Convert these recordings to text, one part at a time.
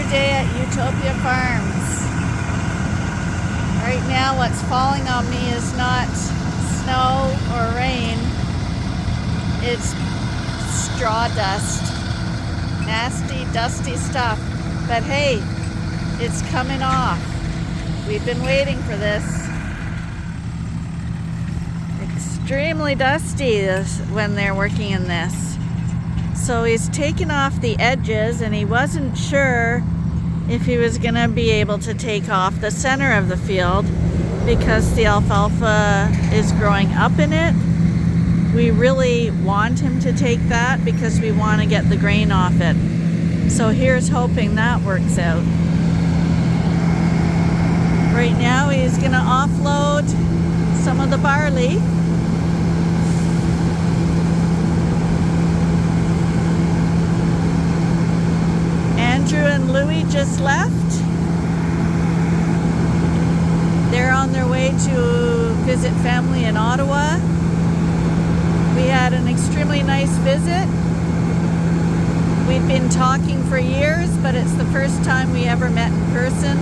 day at Utopia Farms. Right now what's falling on me is not snow or rain, it's straw dust. Nasty, dusty stuff. But hey, it's coming off. We've been waiting for this. Extremely dusty when they're working in this. So he's taken off the edges and he wasn't sure if he was going to be able to take off the center of the field because the alfalfa is growing up in it. We really want him to take that because we want to get the grain off it. So here's hoping that works out. Right now he's going to offload some of the barley. Andrew and Louie just left. They're on their way to visit family in Ottawa. We had an extremely nice visit. We'd been talking for years, but it's the first time we ever met in person,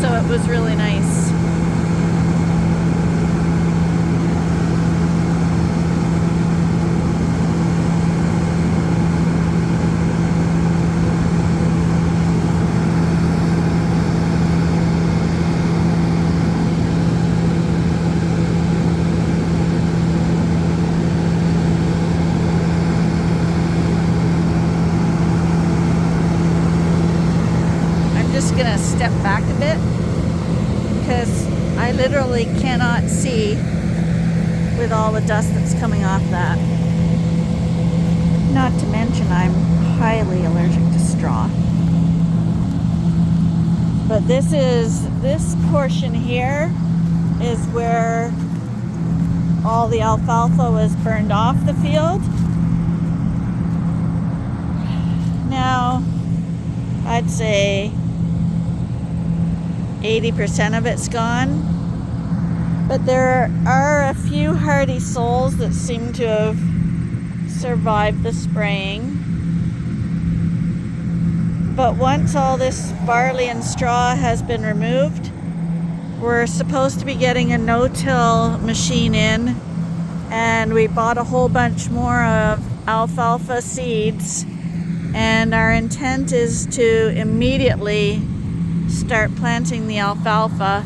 so it was really nice. Gonna step back a bit because I literally cannot see with all the dust that's coming off that. Not to mention I'm highly allergic to straw. But this portion here is where all the alfalfa was burned off the field. Now I'd say 80% of it's gone, but there are a few hardy souls that seem to have survived the spraying. But once all this barley and straw has been removed, we're supposed to be getting a no-till machine in, and we bought a whole bunch more of alfalfa seeds, and our intent is to immediately start planting the alfalfa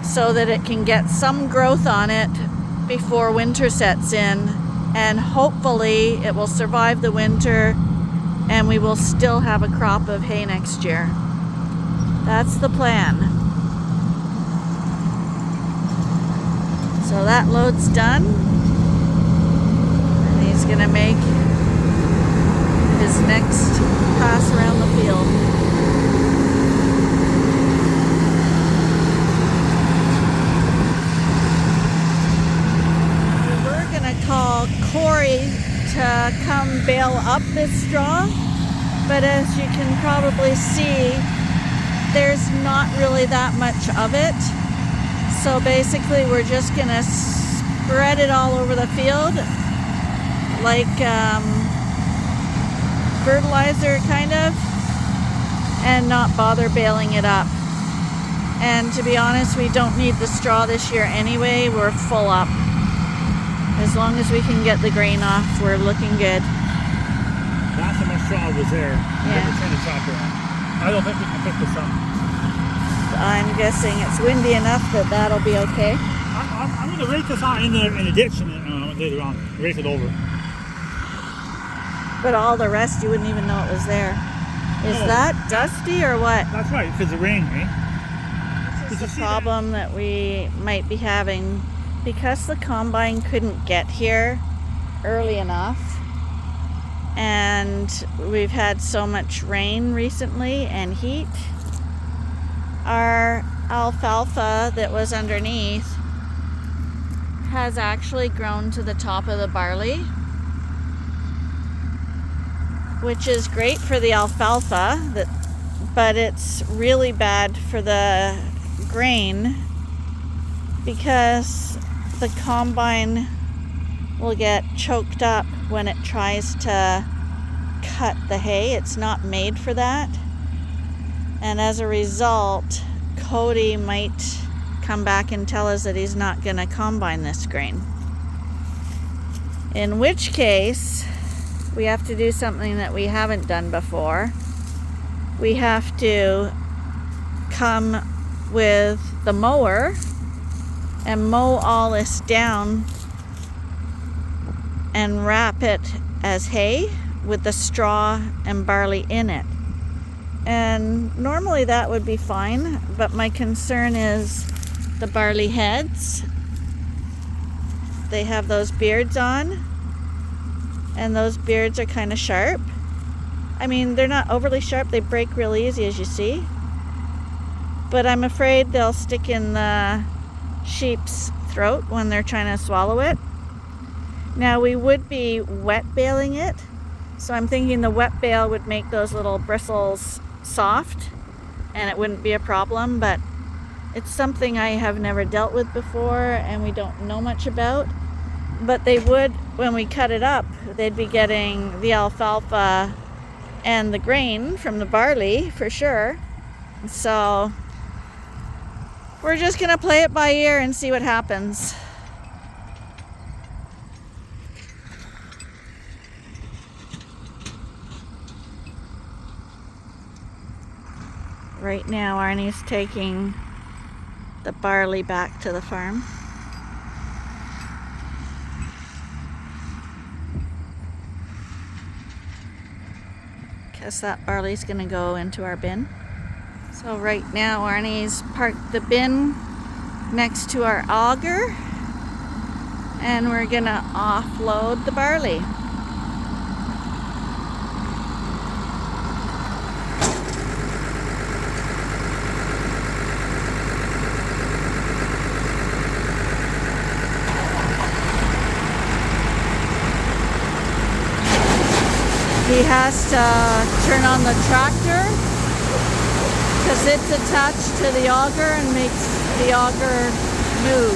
so that it can get some growth on it before winter sets in, and hopefully it will survive the winter and we will still have a crop of hay next year. That's the plan. So that load's done and he's gonna make his next pass around the field. Call Corey to come bale up this straw, but as you can probably see, there's not really that much of it. So basically we're just gonna spread it all over the field like fertilizer kind of, and not bother baling it up. And to be honest, we don't need the straw this year anyway. We're full up. As long as we can get the grain off, we're looking good. Last time I straw was there. Yeah. Turn the chopper on. I don't think we can pick this up. I'm guessing it's windy enough that that'll be okay. I'm going to rake this out in the ditch and later on. Rake it over. But all the rest, you wouldn't even know it was there. Is that dusty or what? That's right, because of rain, eh? This is the problem that we might be having. Because the combine couldn't get here early enough, and we've had so much rain recently and heat, our alfalfa that was underneath has actually grown to the top of the barley, which is great for the alfalfa, but it's really bad for the grain because the combine will get choked up when it tries to cut the hay. It's not made for that. And as a result, Cody might come back and tell us that he's not going to combine this grain. In which case, we have to do something that we haven't done before. We have to come with the mower and mow all this down and wrap it as hay with the straw and barley in it. And normally that would be fine, but my concern is the barley heads. They have those beards on, and those beards are kind of sharp. I mean, they're not overly sharp, they break real easy, as you see. But I'm afraid they'll stick in the sheep's throat when they're trying to swallow it. Now, we would be wet baling it, so I'm thinking the wet bale would make those little bristles soft and it wouldn't be a problem, but it's something I have never dealt with before and we don't know much about. But they would, when we cut it up, they'd be getting the alfalfa and the grain from the barley for sure. So we're just gonna play it by ear and see what happens. Right now, Arnie's taking the barley back to the farm. Guess that barley's gonna go into our bin. So right now, Arnie's parked the bin next to our auger, and we're gonna offload the barley. He has to turn on the tractor because it's attached to the auger and makes the auger move.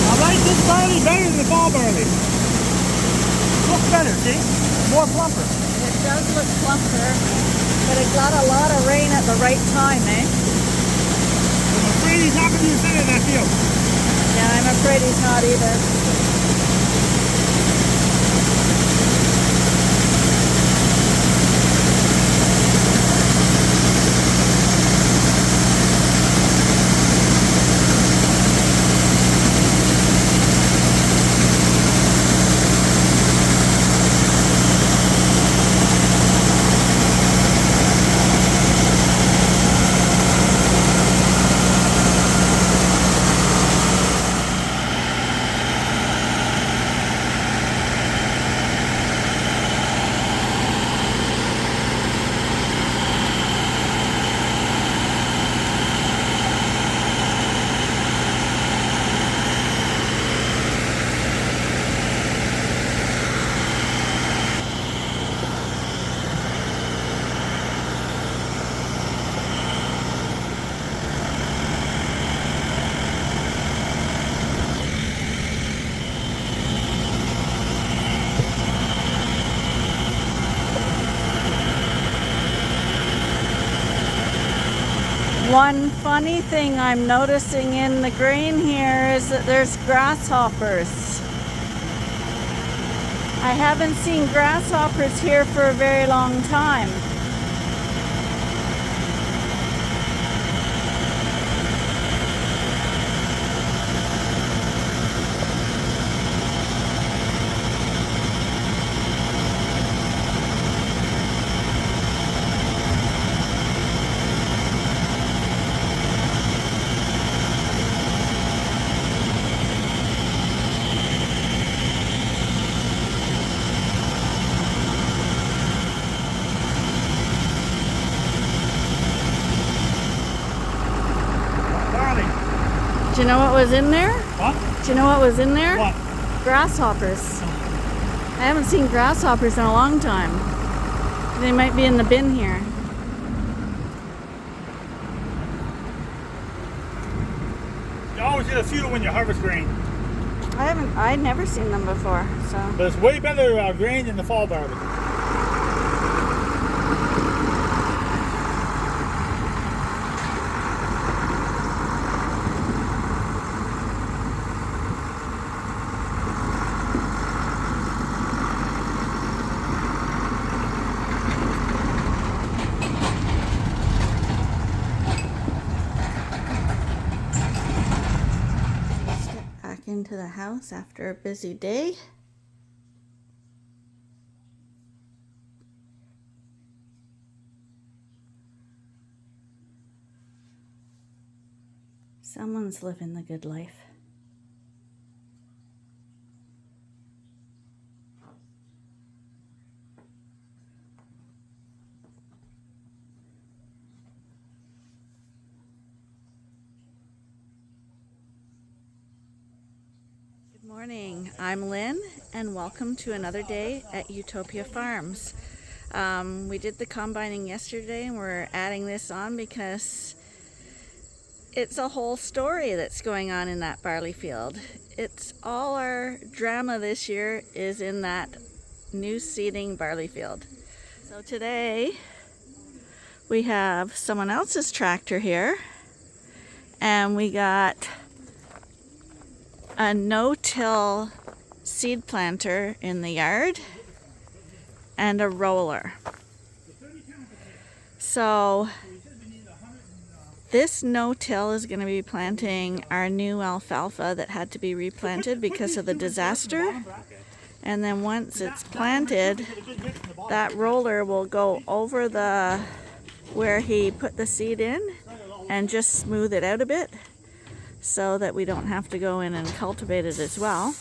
I like this barley better than the fall barley. Looks better, see? More plumper. It does look plumper, but it got a lot of rain at the right time, eh? I'm afraid he's not going to be the center of that field. Yeah, I'm afraid he's not either. One funny thing I'm noticing in the grain here is that there's grasshoppers. I haven't seen grasshoppers here for a very long time. Do you know what was in there? What? Do you know what was in there? What? Grasshoppers. I haven't seen grasshoppers in a long time. They might be in the bin here. get a few when you harvest grain. I never seen them before, so. But it's way better grain than the fall barley. Back into the house after a busy day. Someone's living the good life. Good morning, I'm Lynn, and welcome to another day at Utopia Farms. We did the combining yesterday, and we're adding this on because it's a whole story that's going on in that barley field. It's all our drama this year is in that new seeding barley field. So today we have someone else's tractor here, and we got a no-till seed planter in the yard and a roller. So this no-till is going to be planting our new alfalfa that had to be replanted because of the disaster. And then once it's planted, that roller will go over the where he put the seed in and just smooth it out a bit so that we don't have to go in and cultivate it as well.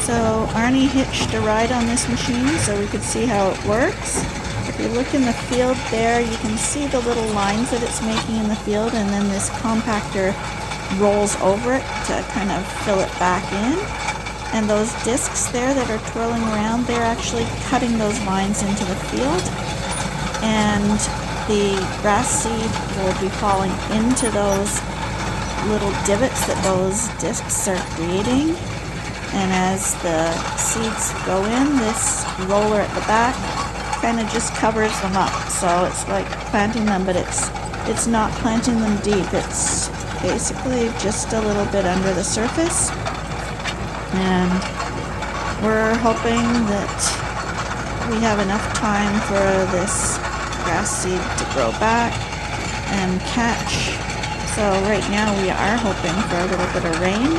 So Arnie hitched a ride on this machine so we could see how it works. If you look in the field there, you can see the little lines that it's making in the field, and then this compactor rolls over it to kind of fill it back in. And those discs there that are twirling around, they're actually cutting those lines into the field. And the grass seed will be falling into those little divots that those discs are creating. And as the seeds go in, this roller at the back kind of just covers them up. So it's like planting them, but it's not planting them deep. It's basically just a little bit under the surface. And we're hoping that we have enough time for this grass seed to grow back and catch. So right now we are hoping for a little bit of rain.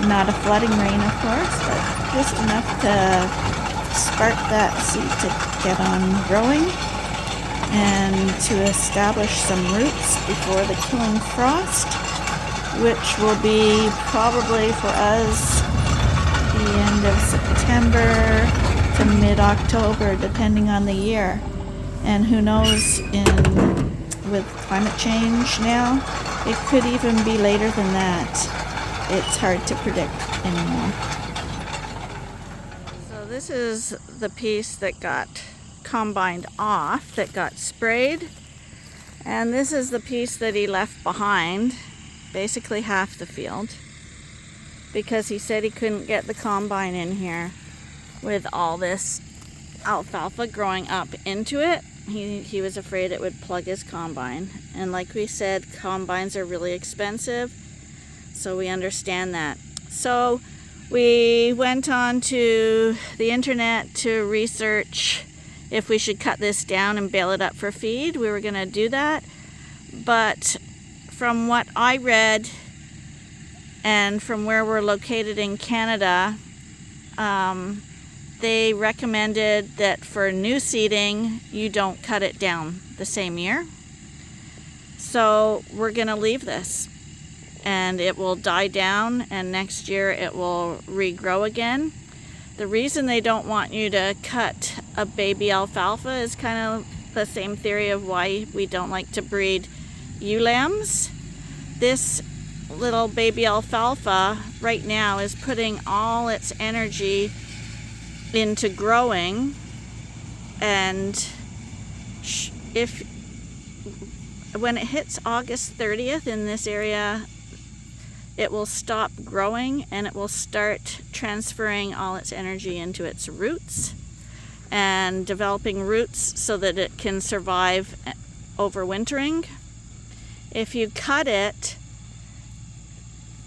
Not a flooding rain, of course, but just enough to spark that seed to get on growing and to establish some roots before the killing frost, which will be probably for us the end of September to mid-October, depending on the year. And who knows, with climate change now, it could even be later than that. It's hard to predict anymore. So this is the piece that got combined off, that got sprayed. And this is the piece that he left behind, basically half the field, because he said he couldn't get the combine in here with all this alfalfa growing up into it. He was afraid it would plug his combine. And like we said, combines are really expensive. So we understand that. So we went on to the internet to research if we should cut this down and bale it up for feed. We were going to do that. But from what I read and from where we're located in Canada, they recommended that for new seeding, you don't cut it down the same year. So we're going to leave this. And it will die down, and next year it will regrow again. The reason they don't want you to cut a baby alfalfa is kind of the same theory of why we don't like to breed ewe lambs. This little baby alfalfa right now is putting all its energy into growing, and when it hits August 30th in this area, it will stop growing and it will start transferring all its energy into its roots and developing roots so that it can survive overwintering. If you cut it,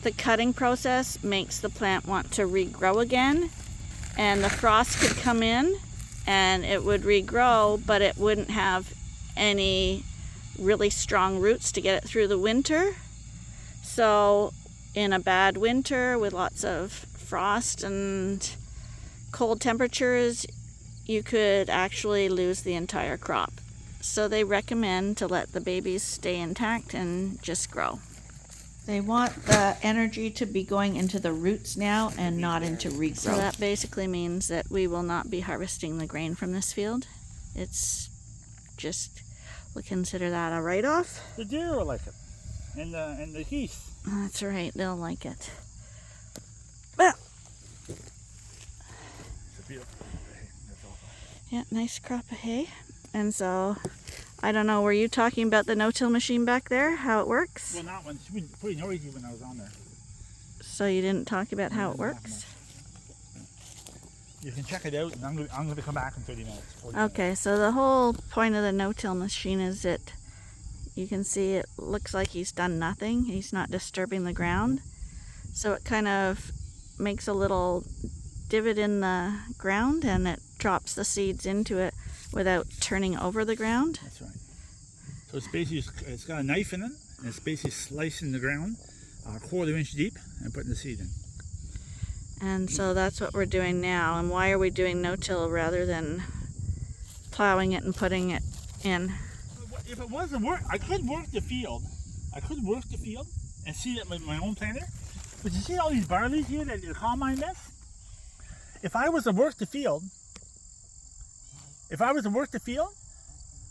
the cutting process makes the plant want to regrow again, and the frost could come in and it would regrow, but it wouldn't have any really strong roots to get it through the winter. So in a bad winter with lots of frost and cold temperatures, you could actually lose the entire crop. So they recommend to let the babies stay intact and just grow. They want the energy to be going into the roots now and not into regrowth. So that basically means that we will not be harvesting the grain from this field. It's just, we'll consider that a write-off. The deer will like it, and the geese. That's right, they'll like it. Well, It's a beautiful hay. That's all. yeah, nice crop of hay. And so, I don't know, were you talking about the no-till machine back there, how it works? Well, not when she was pretty noisy when I was on there. So you didn't talk about how it works? You can check it out, and I'm going to come back in 30 minutes. 40 Okay, so the whole point of the no-till machine is that you can see it looks like he's done nothing. He's not disturbing the ground. So it kind of makes a little divot in the ground and it drops the seeds into it without turning over the ground. That's right. So it's basically, it's got a knife in it, and it's basically slicing the ground a 1/4 inch deep and putting the seed in. And so that's what we're doing now. And why are we doing no-till rather than plowing it and putting it in? If it wasn't work, I could work the field. And seed it with my own planter. But you see all these barleys here that the combine mess? If I was to work the field,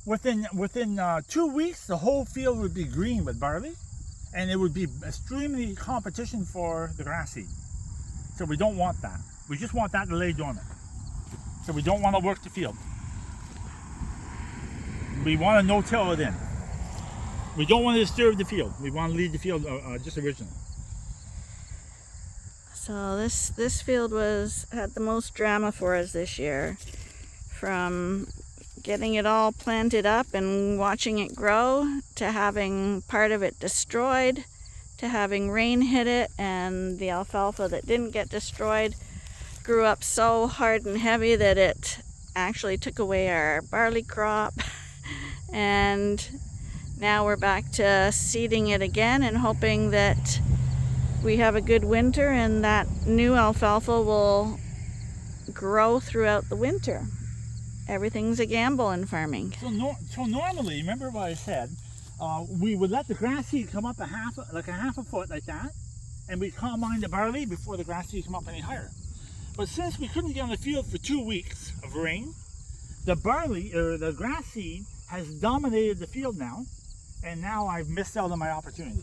within 2 weeks, the whole field would be green with barley, and it would be extremely competition for the grass seed. So we don't want that. We just want that to lay dormant. So we don't want to work the field. We want to no-till it in. We don't want to disturb the field. We want to leave the field just original. So this field had the most drama for us this year. From getting it all planted up and watching it grow, to having part of it destroyed, to having rain hit it, and the alfalfa that didn't get destroyed grew up so hard and heavy that it actually took away our barley crop. And now we're back to seeding it again and hoping that we have a good winter and that new alfalfa will grow throughout the winter. Everything's a gamble in farming. So normally, remember what I said, we would let the grass seed come up a half a foot like that, and we'd combine the barley before the grass seed come up any higher. But since we couldn't get on the field for 2 weeks of rain, the barley, or the grass seed, has dominated the field now, and now I've missed out on my opportunity.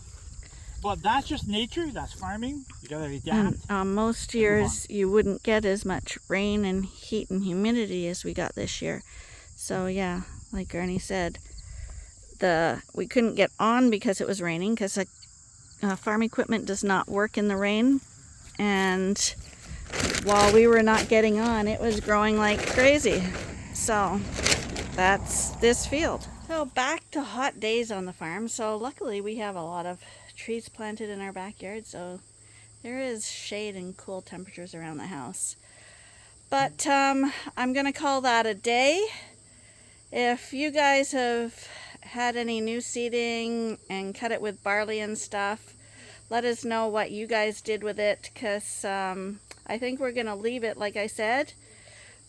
But that's just nature, that's farming, you gotta adapt. And most years you wouldn't get as much rain and heat and humidity as we got this year. So yeah, like Arnie said, we couldn't get on because it was raining, because farm equipment does not work in the rain. And while we were not getting on, it was growing like crazy. So that's this field. So back to hot days on the farm. So luckily we have a lot of trees planted in our backyard, so there is shade and cool temperatures around the house. But I'm gonna call that a day. If you guys have had any new seeding and cut it with barley and stuff, let us know what you guys did with it, because I think we're gonna leave it like I said.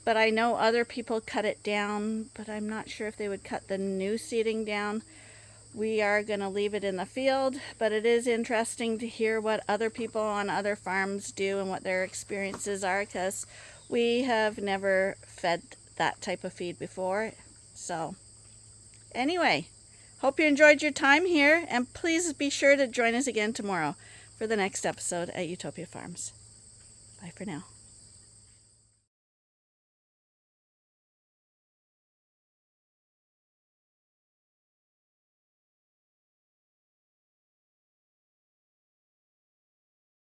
But I know other people cut it down, but I'm not sure if they would cut the new seeding down. We are going to leave it in the field, but it is interesting to hear what other people on other farms do and what their experiences are, because we have never fed that type of feed before. So Anyway, hope you enjoyed your time here, and please be sure to join us again tomorrow for the next episode at Utopia Farms. Bye for now.